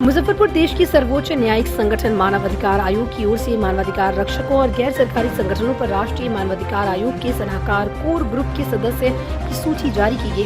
मुजफ्फरपुर देश की सर्वोच्च न्यायिक संगठन मानवाधिकार आयोग की ओर से मानवाधिकार रक्षकों और गैर सरकारी संगठनों पर राष्ट्रीय मानवाधिकार आयोग के सलाहकार कोर ग्रुप के सदस्य की सूची जारी की गई।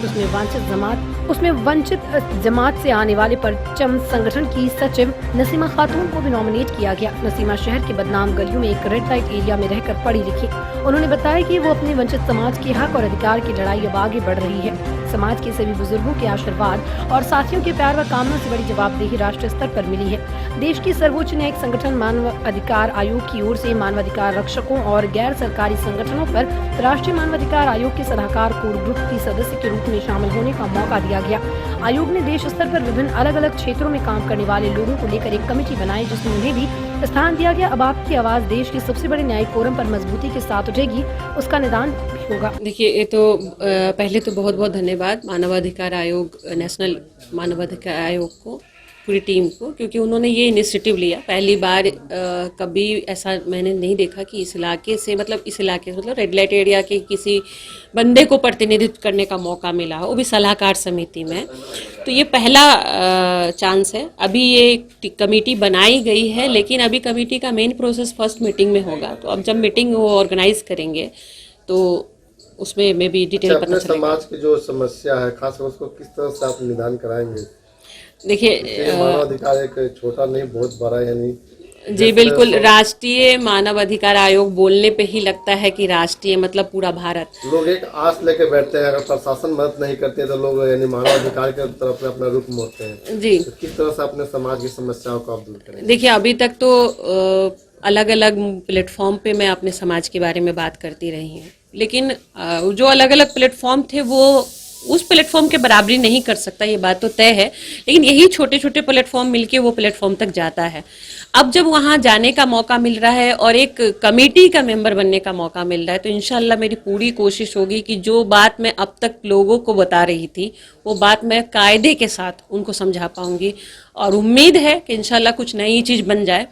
उसमें वंचित जमात से आने वाले परचम संगठन की सचिव नसीमा खातून को भी नॉमिनेट किया गया। नसीमा शहर के बदनाम गलियों में एक रेड लाइट एरिया में रहकर पढ़ी लिखी। उन्होंने बताया कि वो अपने वंचित समाज के हक और अधिकार की लड़ाई अब आगे बढ़ रही है। समाज के सभी बुजुर्गों के आशीर्वाद और साथियों के प्यार व कामना से बड़ी जवाबदेही राष्ट्रीय स्तर पर मिली है। देश की सर्वोच्च न्यायिक संगठन मानवाधिकार आयोग की ओर से मानवाधिकार रक्षकों और गैर सरकारी संगठनों पर राष्ट्रीय मानवाधिकार आयोग के सलाहकार कोर ग्रुप की सदस्य के रूप में शामिल होने का मौका दिया गया। आयोग ने देश स्तर पर विभिन्न अलग अलग क्षेत्रों में काम करने वाले लोगों को लेकर एक कमेटी बनाई, जिसमें उन्हें भी स्थान दिया गया। अब आपकी आवाज देश के सबसे बड़े न्यायिक फोरम पर मजबूती के साथ उठेगी, उसका निदान भी होगा। देखिए, ये तो पहले तो बहुत बहुत धन्यवाद मानवाधिकार आयोग, नेशनल मानवाधिकार आयोग को, पूरी टीम को, क्योंकि उन्होंने ये इनिशिएटिव लिया। पहली बार कभी ऐसा मैंने नहीं देखा कि इस इलाके से मतलब रेड लाइट एरिया के किसी बंदे को प्रतिनिधित्व करने का मौका मिला, वो भी सलाहकार समिति में। तो ये पहला चांस है। अभी ये कमेटी बनाई गई है, लेकिन अभी कमेटी का मेन प्रोसेस फर्स्ट मीटिंग में होगा। तो अब जब मीटिंग वो ऑर्गेनाइज करेंगे तो उसमें में भी डिटेल पता चलेगा। समाज की जो समस्या है खासकर उसको किस तरह से आप निदान कराएंगे? देखिए, मानवाधिकार एक छोटा नहीं बहुत बड़ा है, यानी जी बिल्कुल, राष्ट्रीय मानवाधिकार आयोग बोलने पे ही लगता है कि राष्ट्रीय मतलब पूरा भारत। लोग एक आस लेके बैठते हैं, अगर प्रशासन मदद नहीं करते तो लोग यानी मानवाधिकार की तरफ अपना रुख मोड़ते हैं। जी, तो किस तरह से अपने समाज की समस्याओं को आप दूर करेंगे? देखिए, अभी तक तो अलग अलग प्लेटफॉर्म पे मैं अपने समाज के बारे में बात करती रही हूँ, लेकिन जो अलग अलग प्लेटफॉर्म थे वो उस प्लेटफॉर्म के बराबरी नहीं कर सकता, ये बात तो तय है। लेकिन यही छोटे छोटे प्लेटफॉर्म मिलके वो प्लेटफॉर्म तक जाता है। अब जब वहां जाने का मौका मिल रहा है और एक कमेटी का मेंबर बनने का मौका मिल रहा है, तो इंशाल्लाह मेरी पूरी कोशिश होगी कि जो बात मैं अब तक लोगों को बता रही थी वो बात मैं कायदे के साथ उनको समझा पाऊंगी। और उम्मीद है कि इंशाल्लाह कुछ नई चीज बन जाए।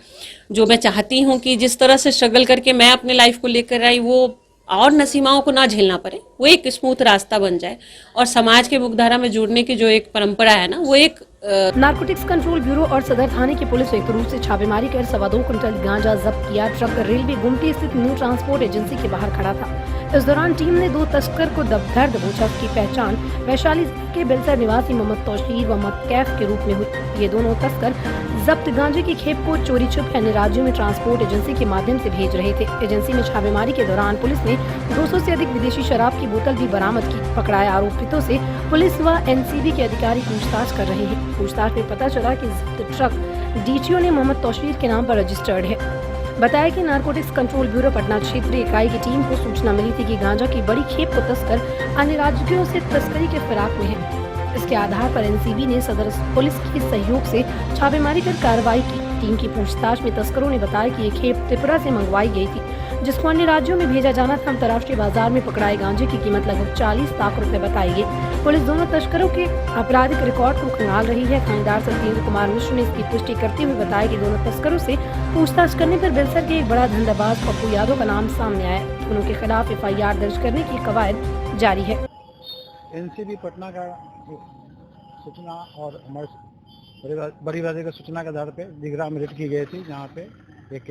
जो मैं चाहती हूँ कि जिस तरह से स्ट्रगल करके मैं अपने लाइफ को लेकर आई, वो और नसीमाओं को ना झेलना पड़े, वो एक स्मूथ रास्ता बन जाए और समाज के मुख्यधारा में जुड़ने की जो एक परंपरा है ना, वो एक नारकोटिक्स कंट्रोल ब्यूरो और सदर थाने की पुलिस संयुक्त रूप से छापेमारी कर 2.25 क्विंटल गांजा जब्त किया। ट्रक रेलवे गुमटी स्थित न्यू ट्रांसपोर्ट एजेंसी के बाहर खड़ा था। इस दौरान टीम ने 2 तस्कर को धर दबोचा। की पहचान वैशाली के बेलसर निवासी मोहम्मद तौशीर व मोहम्मद कैफ के रूप में हुई। ये दोनों तस्कर जब्त गांजे की खेप को चोरी छुप अन्य राज्यों में ट्रांसपोर्ट एजेंसी के माध्यम से भेज रहे थे। एजेंसी में छापेमारी के दौरान पुलिस ने 200 से अधिक विदेशी शराब की बोतल भी बरामद की। पकड़ाए आरोपितों से पुलिस व एनसीबी के अधिकारी पूछताछ कर रहे हैं। पूछताछ में पता चला कि जब्त ट्रक डीटीओ ने मोहम्मद तौशीर के नाम पर रजिस्टर्ड है। बताया कि नारकोटिक्स कंट्रोल ब्यूरो पटना क्षेत्रीय इकाई की टीम को सूचना मिली थी कि गांजा की बड़ी खेप को तस्कर अन्य राज्यों से तस्करी के फिराक में है। इसके आधार पर एनसीबी ने सदर पुलिस के सहयोग से छापेमारी कर कार्रवाई की। टीम की पूछताछ में तस्करों ने बताया कि ये खेप त्रिपुरा से मंगवाई गई थी, जिसको अन्य राज्यों में भेजा जाना था। अंतर्राष्ट्रीय बाजार में पकड़ाए गांजे की कीमत लगभग 40 लाख रुपए बताई गई। पुलिस दोनों तस्करों के आपराधिक रिकॉर्ड को खंगाल रही है। थानेदार सत्येंद्र कुमार मिश्र ने इसकी पुष्टि करते हुए बताया कि दोनों तस्करों से पूछताछ करने पर बेलसर के एक बड़ा धंधाबाज पप्पू यादव का नाम सामने आया। दोनों के खिलाफ FIR दर्ज करने की कवायद जारी है। एनसीबी पटना का सूचना और हमारे बड़ी बाजी की सूचना के आधार पे दिघरा में रेड की गई थी, जहाँ पे एक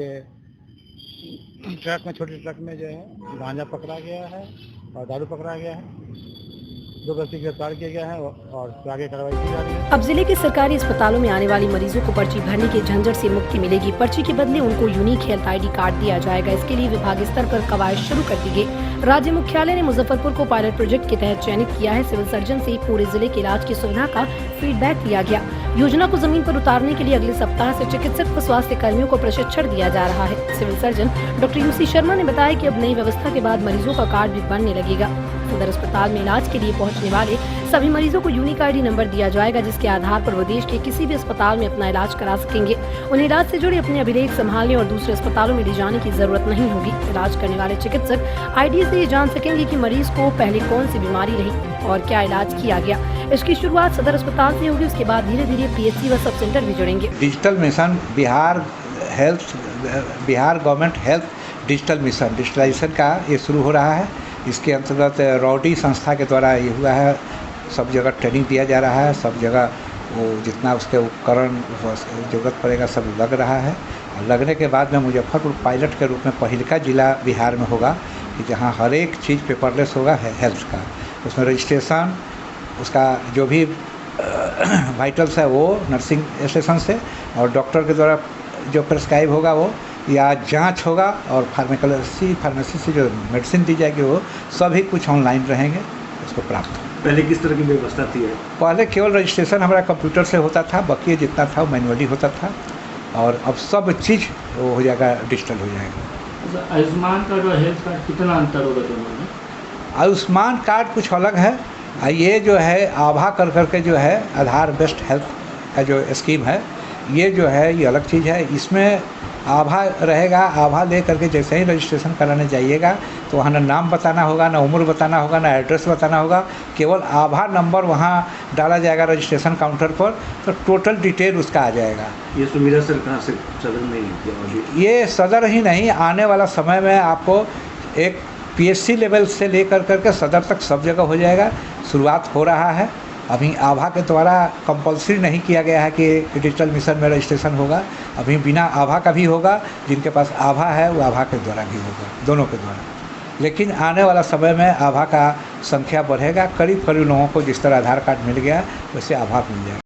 ट्रक में, छोटे ट्रक में जो है गांजा पकड़ा गया है और दारू पकड़ा गया है। 2 व्यक्ति गिरफ्तार किया गया है और आगे कार्रवाई की जा रही है। अब जिले के सरकारी अस्पतालों में आने वाली मरीजों को पर्ची भरने के झंझट से मुक्ति मिलेगी। पर्ची के बदले उनको यूनिक हेल्थ ID कार्ड दिया जाएगा। इसके लिए विभाग स्तर पर कवायद शुरू कर दी गई। राज्य मुख्यालय ने मुजफ्फरपुर को पायलट प्रोजेक्ट के तहत चयनित किया है। सिविल सर्जन से पूरे जिले के इलाज की सुविधा का फीडबैक लिया गया। योजना को जमीन पर उतारने के लिए अगले सप्ताह से चिकित्सक व स्वास्थ्य कर्मियों को प्रशिक्षण दिया जा रहा है। Civil surgeon doctor UC Sharma ने बताया कि अब नई व्यवस्था के बाद मरीजों का कार्ड भी बनने लगेगा। सदर अस्पताल में इलाज के लिए पहुंचने वाले सभी मरीजों को यूनिक ID नंबर दिया जाएगा, जिसके आधार पर वो देश के किसी भी अस्पताल में अपना इलाज करा सकेंगे। उन्हें इलाज से जुड़े अपने अभिलेख संभालने और दूसरे अस्पतालों में ले जाने की जरूरत नहीं होगी। इलाज करने वाले चिकित्सक ID से ये जान सकेंगे कि मरीज को पहले कौन सी बीमारी रही और क्या इलाज किया गया। इसकी शुरुआत सदर अस्पताल से होगी। उसके बाद धीरे धीरे PHC व सब सेंटर भी जुड़ेंगे। Digital mission Bihar government health digital mission digitalisation का ये शुरू हो रहा है। इसके अंतर्गत रॉडी संस्था के द्वारा ये हुआ है। सब जगह ट्रेनिंग दिया जा रहा है, सब जगह वो जितना उसके उपकरण ज़रूरत पड़ेगा सब लग रहा है। और लगने के बाद में मुजफ्फरपुर पायलट के रूप में पहिलका जिला बिहार में होगा कि जहाँ हर एक चीज़ पेपरलेस होगा हेल्थ का। उसमें रजिस्ट्रेशन उसका जो भी वाइटल्स है वो नर्सिंग स्टेशन से, और डॉक्टर के द्वारा जो प्रेस्क्राइब होगा वो, या जांच होगा, और फार्मेसी से जो मेडिसिन दी जाएगी वो सभी कुछ ऑनलाइन रहेंगे, उसको प्राप्त हो। पहले किस तरह की व्यवस्था थी? पहले केवल रजिस्ट्रेशन हमारा कंप्यूटर से होता था, बाकी जितना था वो मैनुअली होता था, और अब सब चीज़ वो हो जाएगा, डिजिटल हो जाएगा। आयुष्मान कार्ड और हेल्थ कार्ड कितना अंतर होगा दोनों में? आयुष्मान कार्ड कुछ अलग है, ये जो है आभा कर के जो है आधार बेस्ड हेल्थ का जो स्कीम है, ये जो है ये अलग चीज़ है। इसमें आभा रहेगा, आभा ले करके जैसे ही रजिस्ट्रेशन कराने जाइएगा तो वहाँ ना नाम बताना होगा, ना उम्र बताना होगा, ना एड्रेस बताना होगा, केवल आभा नंबर वहाँ डाला जाएगा रजिस्ट्रेशन काउंटर पर, तो टोटल डिटेल उसका आ जाएगा। ये सुविधा सर कहाँ से? सदर में ही? ये सदर ही नहीं, आने वाला समय में आपको एक PSC लेवल से लेकर करके सदर तक सब जगह हो जाएगा। शुरुआत हो रहा है, अभी आभा के द्वारा कंपलसरी नहीं किया गया है कि डिजिटल मिशन में रजिस्ट्रेशन होगा, अभी बिना आभा का भी होगा, जिनके पास आभा है वो आभा के द्वारा भी होगा, दोनों के द्वारा। लेकिन आने वाला समय में आभा का संख्या बढ़ेगा, करीब करीब लोगों को जिस तरह आधार कार्ड मिल गया वैसे आभा मिल जाएगा।